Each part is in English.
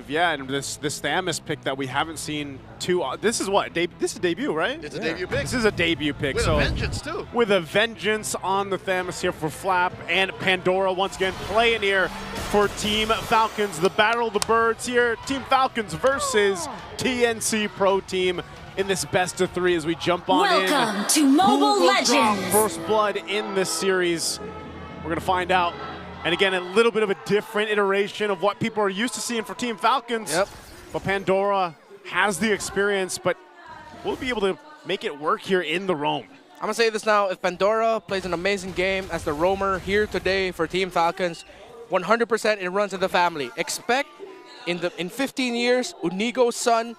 Yeah, and this Thamus pick that we haven't seen too. This is what? This is a debut, right? It's a debut pick. This is a debut pick. With so a vengeance, too. With a vengeance on the Thamus here for Flap and Pandora once again playing here for Team Falcons. The Battle of the Birds here. Team Falcons versus TNC Pro Team in this best of 3 as we jump on in. Welcome to Mobile Legends. First blood in this series. We're going to find out. And again, a little bit of a different iteration of what people are used to seeing for Team Falcons. Yep. But Pandora has the experience, but we'll be able to make it work here in the roam. I'm going to say this now. If Pandora plays an amazing game as the roamer here today for Team Falcons, 100% it runs in the family. Expect in 15 years, Unigo's son,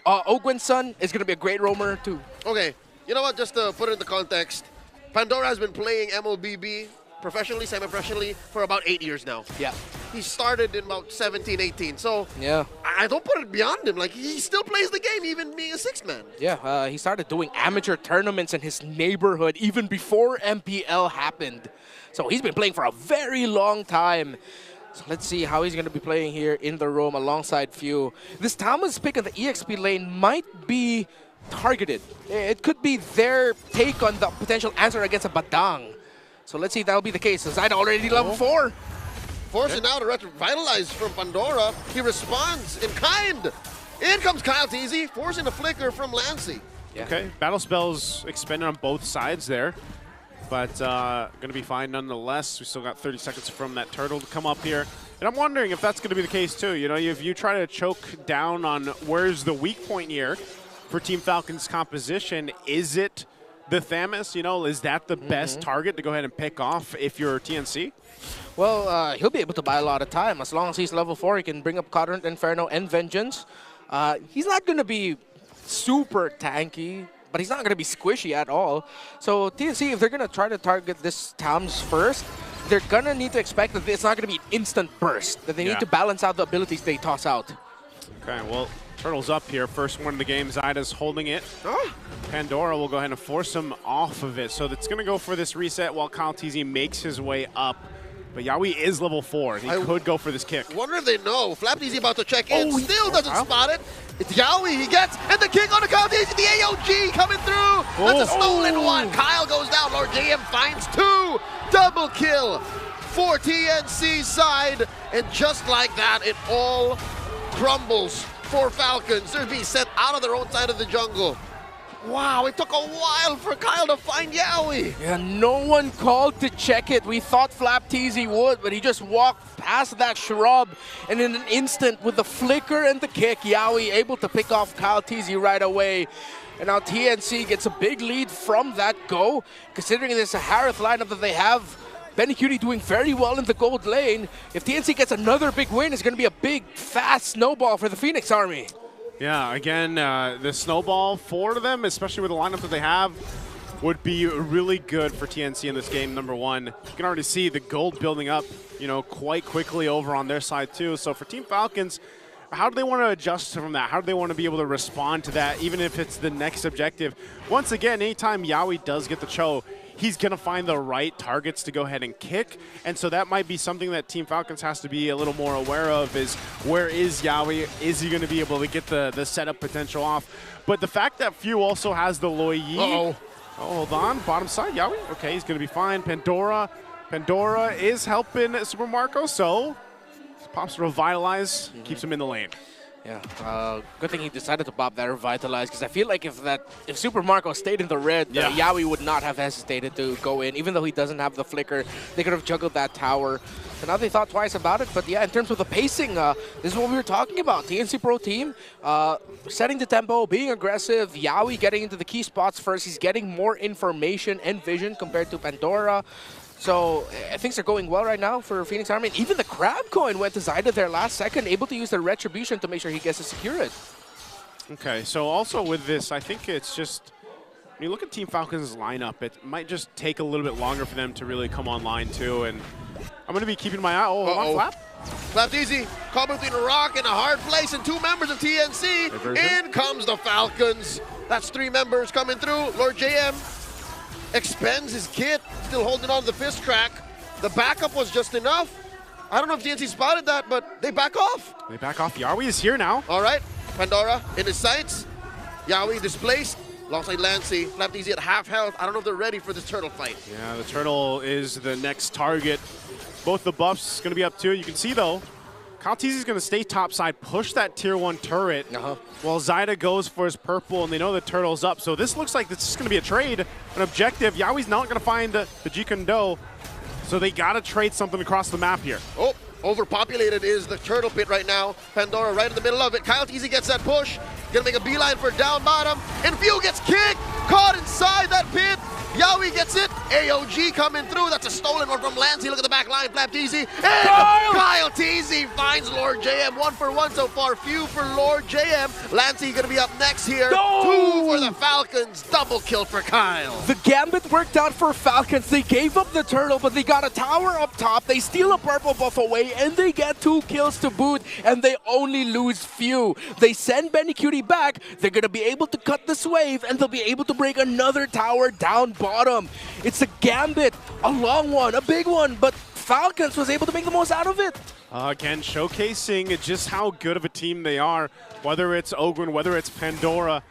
Ogwen's son is going to be a great roamer too. Okay, you know what? Just to put it into context, Pandora has been playing MLBB professionally, semi-professionally for about 8 years now. Yeah. He started in about 17, 18. So yeah, I don't put it beyond him. Like, he still plays the game, even being a 6th man. Yeah, he started doing amateur tournaments in his neighborhood even before MPL happened. So he's been playing for a very long time. So let's see how he's going to be playing here in the room alongside Few. This Thamus pick in the EXP lane might be targeted. It could be their take on the potential answer against a Badang. So let's see if that'll be the case. Zaida already level 4. Forcing out a revitalize from Pandora. He responds in kind. In comes Kyle TZ, forcing a flicker from Lancy. Yeah. Okay, battle spells expended on both sides there. But gonna be fine nonetheless. We still got 30 seconds from that turtle to come up here. And I'm wondering if that's gonna be the case too. You know, if you try to choke down on where's the weak point here for Team Falcon's composition, is it the Thamus? You know, is that the best target to go ahead and pick off if you're TNC? Well, he'll be able to buy a lot of time. As long as he's level 4, he can bring up Current, Inferno, and Vengeance. He's not going to be super tanky, but he's not going to be squishy at all. So TNC, if they're going to try to target this Thamus first, they're going to need to expect that it's not going to be an instant burst, that they need to balance out the abilities they toss out. Okay, well, Turtle's up here. First one in the game. Zaida's holding it. Pandora will go ahead and force him off of it. So that's going to go for this reset while Kyle TZ makes his way up. But Yawi is level 4. He could go for this kick. Wonder if they know. Flap TZ about to check in. Still doesn't spot it. It's Yawi. He gets, and the kick on the Kyle TZ. The AOG coming through. That's a stolen one. Kyle goes down. Lord JM finds 2. Double kill for TNC side. And just like that, it all crumbles for Falcons. They're being sent out of their own side of the jungle. Wow, it took a while for Kyle to find Yawi. Yeah, no one called to check it. We thought Flap TZ would, but he just walked past that shrub, and in an instant, with the flicker and the kick, Yawi able to pick off Kyle TZ right away. And now TNC gets a big lead from that go, considering this Harith lineup that they have. Benny Cutie doing very well in the gold lane. If TNC gets another big win, it's going to be a big, fast snowball for the Phoenix Army. Yeah, again, the snowball for them, especially with the lineup that they have, would be really good for TNC in this game, number 1. You can already see the gold building up, you know, quite quickly over on their side too. So for Team Falcons, how do they want to adjust from that? How do they want to be able to respond to that, even if it's the next objective? Once again, anytime Yawi does get the Cho, he's going to find the right targets to go ahead and kick. And so that might be something that Team Falcons has to be a little more aware of, is where is Yawi? Is he going to be able to get the setup potential off? But the fact that Few also has the Loi Yi. Oh, hold on. Bottom side, Yawi. Okay, he's going to be fine. Pandora is helping Super Marco, so pops Revitalize, keeps him in the lane. Yeah, good thing he decided to pop that Revitalize, because I feel like if Super Marco stayed in the red, Yawi would not have hesitated to go in. Even though he doesn't have the flicker, they could have juggled that tower. So now they thought twice about it. But yeah, in terms of the pacing, this is what we were talking about. TNC Pro Team setting the tempo, being aggressive. Yawi getting into the key spots first. He's getting more information and vision compared to Pandora. So things are going well right now for Phoenix Army. And even the Crab Coin went to Zaida there last second, able to use the Retribution to make sure he gets to secure it. Okay, so also with this, I think it's just, when you look at Team Falcons' lineup, it might just take a little bit longer for them to really come online too. And I'm going to be keeping my eye. Oh, hold on, Flap. Flap easy. Caught between a rock and a hard place, and 2 members of TNC. In comes the Falcons. That's 3 members coming through. Lord JM expends his kit, still holding on to the fist crack. The backup was just enough. I don't know if DNC spotted that, but they back off. They back off. Yawi is here now. All right, Pandora in his sights. Yawi displaced. Alongside Lancy, FlapTZ at half health. I don't know if they're ready for this turtle fight. Yeah, the turtle is the next target. Both the buffs going to be up too. You can see though, KyleTZ is going to stay topside, push that tier 1 turret, while Zyda goes for his purple, and they know the turtle's up. So this looks like this is going to be a trade, an objective. Yawi's not going to find the G-Kondo, so they got to trade something across the map here. Oh, overpopulated is the turtle pit right now. Pandora right in the middle of it. KyleTZ gets that push. Gonna make a beeline for down bottom. And Few gets kicked, caught inside that pit. Yawi gets it. AOG coming through. That's a stolen one from Lancy. Look at the back line. FlapTZ. And KyleTZ finds Lord JM. 1 for 1 so far. Few for Lord JM. Lancy going to be up next here. 2 for the Falcons. Double kill for Kyle. The gambit worked out for Falcons. They gave up the turtle, but they got a tower up top. They steal a purple buff away, and they get 2 kills to boot, and they only lose Few. They send Benny Cutie back. They're going to be able to cut this wave, and they'll be able to break another tower down bottom. It's a gambit, a long one, a big one, but Falcons was able to make the most out of it. Again, showcasing just how good of a team they are, whether it's Ogren, whether it's Pandora.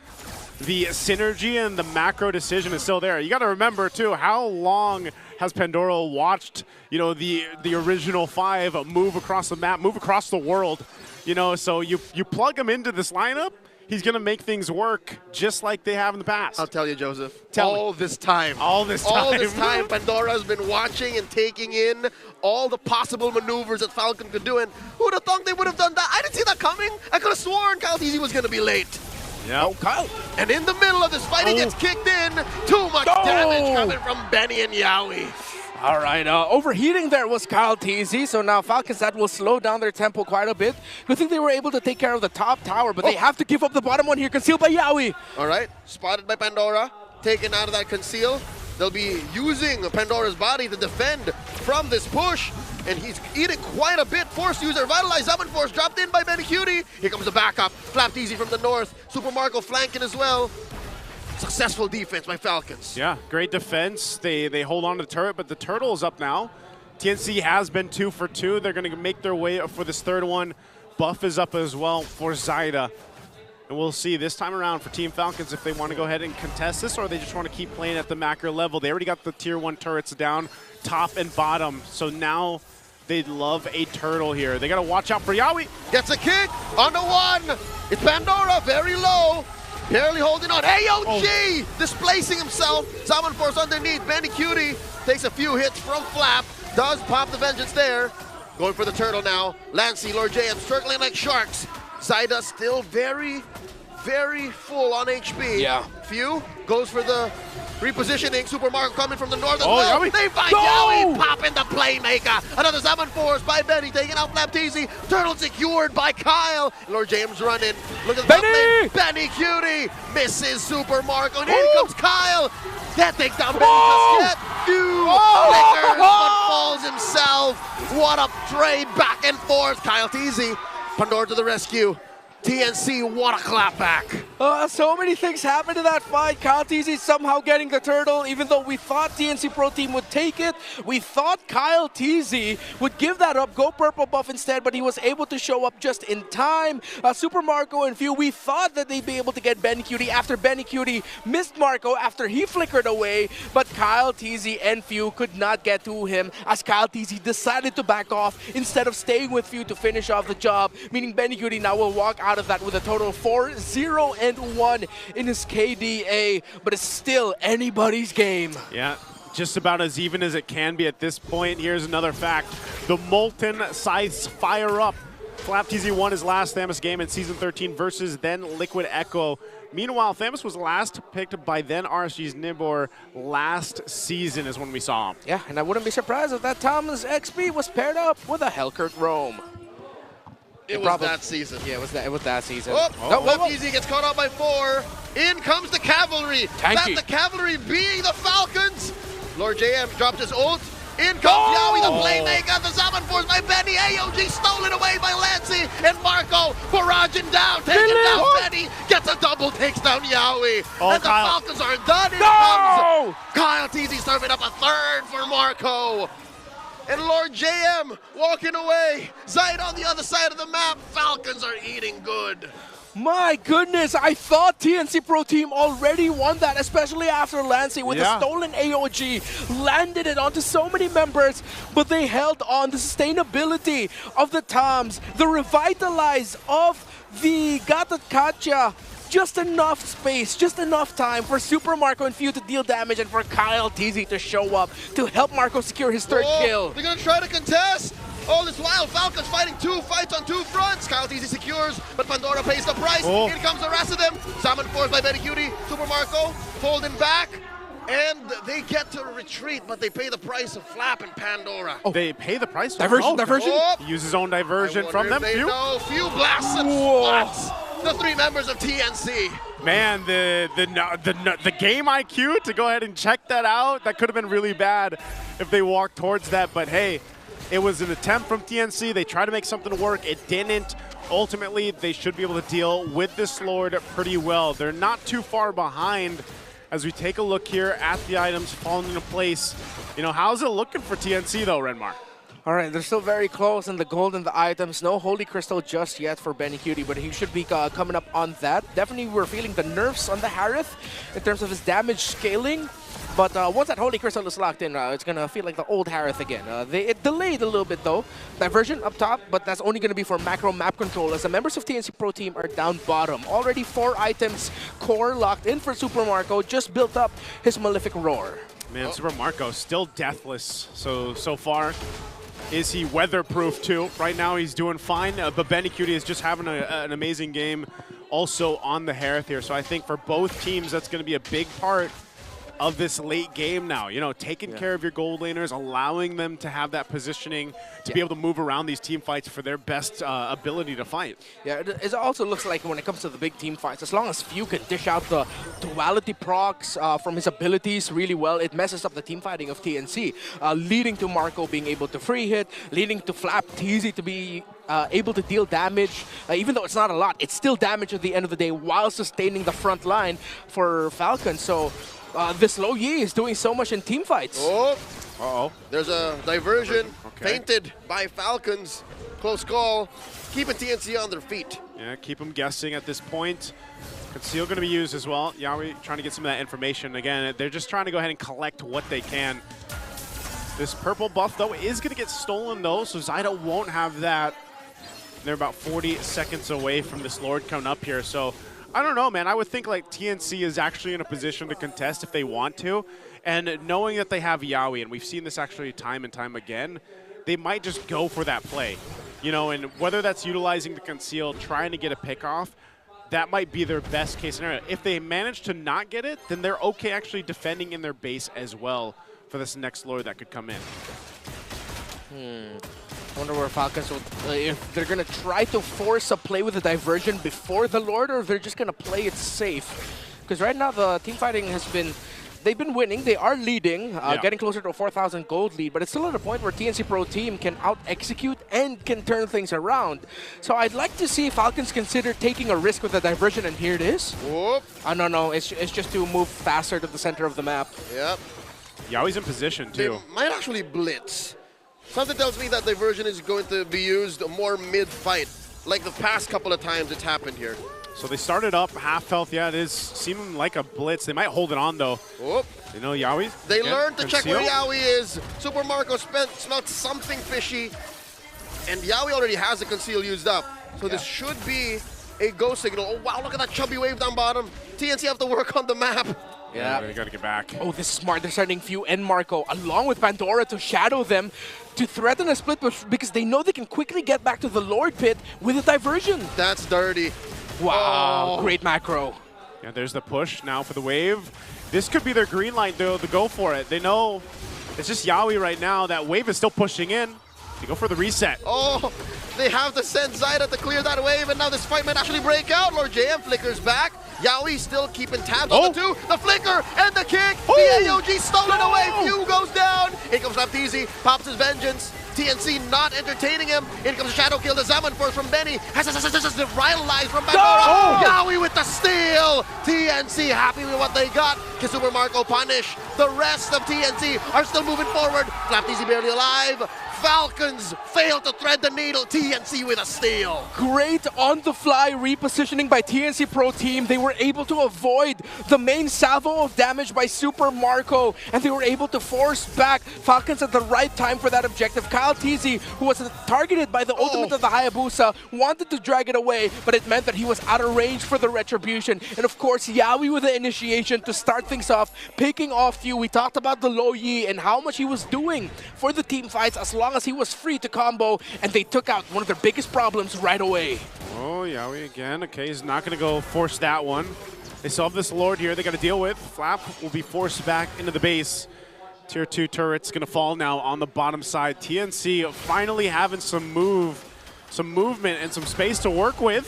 The synergy and the macro decision is still there. You got to remember too, how long has Pandora watched, you know, the original 5 move across the map, move across the world, you know? So you plug him into this lineup, he's going to make things work just like they have in the past. I'll tell you, Joseph. All this time, Pandora's been watching and taking in all the possible maneuvers that Falcon could do. And who would have thought they would have done that? I didn't see that coming. I could have sworn KyleTZ was going to be late. Yeah. Oh, Kyle. And in the middle of this fight, he gets kicked in. Too much damage coming from Benny and Yawi. All right, overheating there was KyleTZ, so now Falcons, that will slow down their tempo quite a bit. Good thing they were able to take care of the top tower, but they have to give up the bottom one here, concealed by Yawi. All right, spotted by Pandora, taken out of that conceal. They'll be using Pandora's body to defend from this push, and he's eating quite a bit. Force user, Vitalize, Summon Force, dropped in by Benny Cutie. Here comes the backup, FlapTZ from the north, Super Marco flanking as well. Successful defense by Falcons. Yeah, great defense. They hold on to the turret, but the turtle is up now. TNC has been 2 for 2. They're going to make their way up for this third one. Buff is up as well for Zyda. And we'll see this time around for Team Falcons if they want to go ahead and contest this or they just want to keep playing at the macro level. They already got the tier 1 turrets down, top and bottom. So now they'd love a turtle here. They got to watch out for Yawi. Gets a kick on the 1. It's Pandora, very low. Barely holding on. AOG displacing himself. Summon Force underneath. Benny Cutie takes a few hits from Flap. Does pop the Vengeance there. Going for the turtle now. Lancy, Lord JM circling like sharks. Zyda still very, very full on HP. Yeah. Few goes for the repositioning. Super Marco coming from the north as well. Yawi. They find Yawi popping the playmaker. Another Summon Force by Benny taking out FlapTZ. Turtle secured by Kyle. Lord James running. Look at the top lane. Benny Cutie misses Super Marco. And in comes Kyle. Can't take down Benny just yet. Flickers, but falls himself. What a trade back and forth. KyleTZ. Pandora to the rescue. TNC, what a clapback. So many things happened in that fight. KyleTZ somehow getting the turtle, even though we thought TNC Pro Team would take it. We thought KyleTZ would give that up, go purple buff instead, but he was able to show up just in time. Super Marco and Few, we thought that they'd be able to get Benny Cutie after Benny Cutie missed Marco after he flickered away, but KyleTZ and Few could not get to him as KyleTZ decided to back off instead of staying with Few to finish off the job, meaning Benny Cutie now will walk out of that with a total of 4-0-1 in his KDA, but it's still anybody's game. Yeah, just about as even as it can be at this point. Here's another fact. The Molten Scythes fire up. FlapTZ won his last Thamus game in Season 13 versus then Liquid Echo. Meanwhile, Thamus was last picked by then RSG's Nibor last season is when we saw him. Yeah, and I wouldn't be surprised if that Thomas XP was paired up with a Hellkurt Roam. It was that season. Yeah, it was that season. FlapTZ gets caught out by 4. In comes the cavalry. That's the cavalry being the Falcons. Lord JM dropped his ult. In comes Yawi, the playmaker. The Summon Force by Benny. AOG stolen away by Lancy. And Marco barraging down. Taking down Benny. Gets a double, takes down Yawi. And the Falcons aren't done. In comes KyleTZ serving up a third for Marco. And Lord JM walking away. Zaid on the other side of the map. Falcons are eating good. My goodness, I thought TNC Pro Team already won that, especially after Lancey with the stolen AOG. Landed it onto so many members, but they held on. The sustainability of the Toms, the revitalize of the Gatakacha. Just enough space, just enough time for Super Marco and Few to deal damage and for Kyle TZ to show up to help Marco secure his third kill. They're going to try to contest. All this while, Falcons fighting 2 fights on 2 fronts. Kyle TZ secures, but Pandora pays the price. Here comes the rest of them. Salmon forced by Betty Cutie. Super Marco holding back. And they get to retreat, but they pay the price of Flap and Pandora. They pay the price? Diversion, diversion? He uses his own diversion from them. Few blasts and spots the 3 members of TNC. Man, the game IQ to go ahead and check that out, that could have been really bad if they walked towards that. But hey, it was an attempt from TNC. They tried to make something work. It didn't. Ultimately, they should be able to deal with this Lord pretty well. They're not too far behind as we take a look here at the items falling into place. You know, how's it looking for TNC though, Renmar? All right, they're still very close in the gold and the items. No Holy Crystal just yet for Benny Cutie, but he should be coming up on that. Definitely we're feeling the nerfs on the Harith in terms of his damage scaling. But once that Holy Crystal is locked in, it's going to feel like the old Harith again. It delayed a little bit though. Diversion up top, but that's only going to be for macro map control as the members of TNC Pro Team are down bottom. Already 4 items core locked in for Super Marco, just built up his Malefic Roar. Man, Super Marco still deathless so far. Is he weatherproof too? Right now he's doing fine, but Benny Cutie is just having an amazing game also on the Harith here. So I think for both teams, that's going to be a big part of this late game now. You know, taking care of your gold laners, allowing them to have that positioning to be able to move around these team fights for their best ability to fight. Yeah, it also looks like when it comes to the big team fights, as long as Few can dish out the duality procs from his abilities really well, it messes up the team fighting of TNC, leading to Marco being able to free hit, leading to Flap TZ to be able to deal damage. Even though it's not a lot, it's still damage at the end of the day while sustaining the front line for Falcon. So this Low Yi is doing so much in team fights. There's a diversion painted by Falcons. Close call, keeping TNC on their feet. Yeah, keep them guessing at this point. Conceal going to be used as well. Yawi trying to get some of that information. Again, they're just trying to go ahead and collect what they can. This purple buff, though, is going to get stolen, though, so Zyda won't have that. They're about 40 seconds away from this Lord coming up here, so I don't know, man. I would think like TNC is actually in a position to contest if they want to, and knowing that they have Yawi, and we've seen this actually time and time again, they might just go for that play. You know, and whether that's utilizing the conceal, trying to get a pick off, that might be their best case scenario. If they manage to not get it, then they're okay actually defending in their base as well for this next Lord that could come in. I wonder where Falcons will, if they're going to try to force a play with a diversion before the Lord, or if they're just going to play it safe. Because right now the team fighting has been, they've been winning, they are leading, getting closer to a 4,000 gold lead, but it's still at a point where TNC Pro Team can out-execute and can turn things around. So I'd like to see Falcons consider taking a risk with a diversion, and here it is. Whoop. No, it's just to move faster to the center of the map. Yep. Yawi's in position too. They might actually blitz. Something tells me that diversion is going to be used more mid-fight, like the past couple of times it's happened here. So they started up half health. Yeah, it is seeming like a blitz. They might hold it on though. Whoop. You know, Yawi. They learned to check where Yawi is. Super Marco smelled something fishy, and Yawi already has the conceal used up. So this should be a go signal. Oh wow, look at that chubby wave down bottom. TNC have to work on the map. Yeah, they gotta get back. Oh, this is smart. They're starting Few and Marco along with Pandora to shadow them to threaten a split because they know they can quickly get back to the Lord pit with a diversion. That's dirty. Wow, great macro. Yeah, there's the push now for the wave. This could be their green light though to go for it. They know it's just Yawi right now. That wave is still pushing in. They go for the reset. Oh, they have to send Zyda to clear that wave, and now this fight might actually break out. Lord JM flickers back. Yaoi still keeping tabs on the two. The flicker and the kick. The AOG stolen away. Few goes down. In comes Raptizi, pops his vengeance. TNC not entertaining him. In comes a shadow kill. The Zaman force from Benny. Has revitalized from Pandora. Yaoi with the steal. TNC happy with what they got. Can Super Marco punish? The rest of TNC are still moving forward. Raptizi barely alive. Falcons fail to thread the needle. TNC with a steal. Great on-the-fly repositioning by TNC Pro Team. They were able to avoid the main salvo of damage by Super Marco, and they were able to force back Falcons at the right time for that objective. Kyle Teasy, who was targeted by the ultimate of the Hayabusa, wanted to drag it away, but it meant that he was out of range for the retribution. And of course, Yaoi with the initiation to start things off, picking off Few. We talked about the low Yi and how much he was doing for the team fights as long as he was free to combo, and they took out one of their biggest problems right away. Oh, Yaoi again. Okay, he's not going to go force that one. They still have this Lord here they got to deal with. Flap will be forced back into the base. Tier 2 turret's going to fall now on the bottom side. TNC finally having some movement and some space to work with.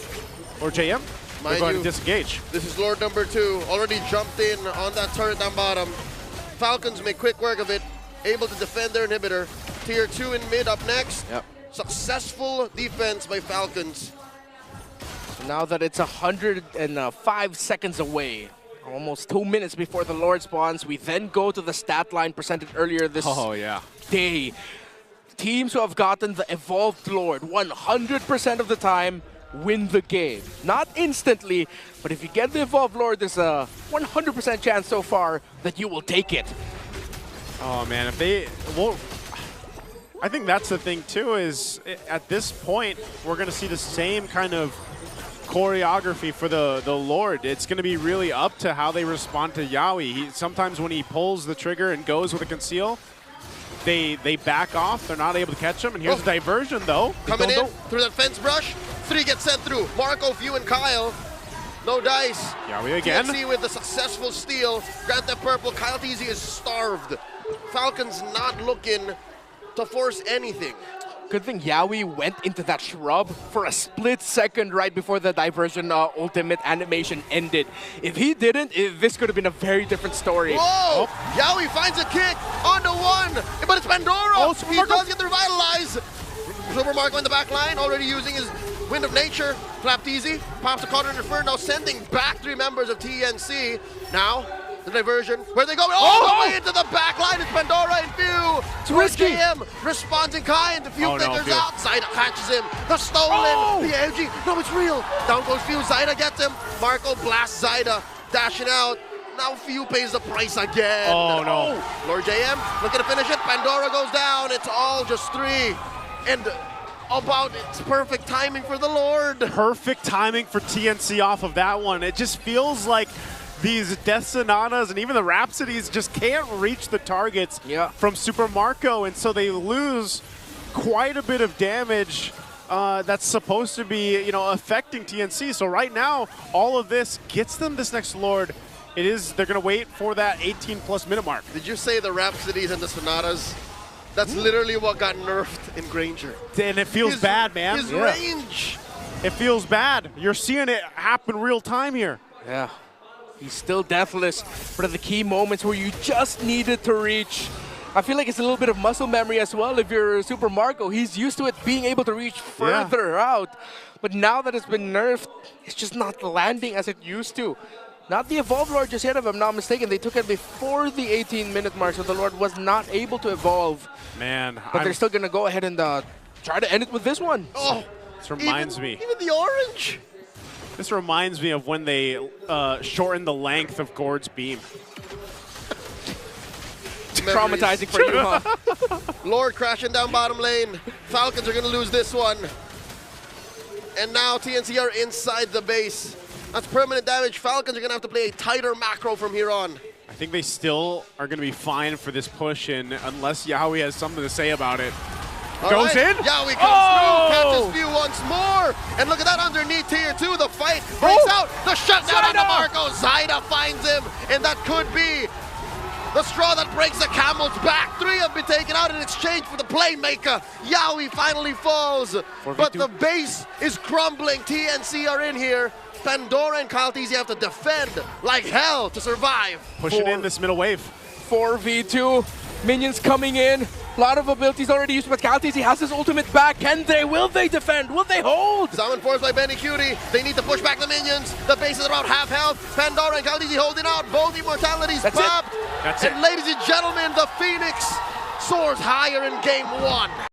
Or JM, they're going to disengage. This is Lord number 2, already jumped in on that turret down bottom. Falcons make quick work of it, able to defend their inhibitor. Tier 2 in mid up next. Yep. Successful defense by Falcons. Now that it's 105 seconds away, almost 2 minutes before the Lord spawns, we then go to the stat line presented earlier this day. Teams who have gotten the Evolved Lord 100% of the time win the game. Not instantly, but if you get the Evolved Lord, there's a 100% chance so far that you will take it. Oh man, if they well, I think that's the thing too, is at this point we're going to see the same kind of choreography for the Lord. It's going to be really up to how they respond to Yaoi. Sometimes when he pulls the trigger and goes with a conceal, they back off. They're not able to catch him. And here's a diversion though. Coming in through that fence brush. 3 gets sent through. Marco, Few, and Kyle. No dice. Yaoi again. TNC with a successful steal. Grant that purple. Kyle Teasy is starved. Falcons not looking to force anything. Good thing Yaoi went into that shrub for a split second right before the diversion ultimate animation ended. If he didn't, this could have been a very different story. Whoa! Yaoi finds a kick onto 1, but it's Pandora. He does get the revitalize. Super Marco in the back line, already using his Wind of Nature. Flap Easy pops a Counter Inferno, sending back 3 members of TNC. Now, the diversion. Where they go? All the way into the back line. It's Pandora and Few. It's risky. JM responds in kind. Few flickers out. Zaida catches him. The stolen. The AG. No, it's real. Down goes Few. Zaida gets him. Marco blasts Zaida. Dashing out. Now Few pays the price again. Oh, no. Lord JM looking to finish it. Pandora goes down. It's all just 3. And about it's perfect timing for the Lord. Perfect timing for TNC off of that one. It just feels like these Death Sonatas and even the Rhapsodies just can't reach the targets from Super Marco, and so they lose quite a bit of damage that's supposed to be, you know, affecting TNC. So right now, all of this gets them this next Lord. They're going to wait for that 18+ minute mark. Did you say the Rhapsodies and the Sonatas? That's literally what got nerfed in Granger. And it feels bad, man. His range. It feels bad. You're seeing it happen real time here. Yeah. He's still deathless, but at the key moments where you just needed to reach, I feel like it's a little bit of muscle memory as well. If you're Super Marco, he's used to it being able to reach further out. But now that it's been nerfed, it's just not landing as it used to. Not the Evolved Lord just yet, if I'm not mistaken. They took it before the 18-minute mark, so the Lord was not able to evolve. Man. But they're still going to go ahead and try to end it with this one. Oh, this reminds me. Even the orange. This reminds me of when they shortened the length of Gord's beam. Traumatizing for you, huh? Lord crashing down bottom lane. Falcons are going to lose this one. And now TNC are inside the base. That's permanent damage. Falcons are going to have to play a tighter macro from here on. I think they still are going to be fine for this push in unless Yaoi has something to say about it. Goes in. Yaoi comes through, catches Few once more. And look at that underneath tier 2. The fight breaks out. The shutdown on the Marco. Zaida finds him. And that could be The straw that breaks the camel's back. 3 have been taken out in exchange for the playmaker. Yawi finally falls, but the base is crumbling. TNC are in here. Pandora and Kaltizi have to defend like hell to survive. Pushing in this middle wave. 4v2. Minions coming in. A lot of abilities already used, but Kaltizi has his ultimate back. Will they defend? Will they hold? Summon force by Benny Cutie. They need to push back the minions. The base is around half health. Pandora and Kaltizi holding out. Both immortalities popped. That's it. And ladies and gentlemen, the Phoenix soars higher in game 1.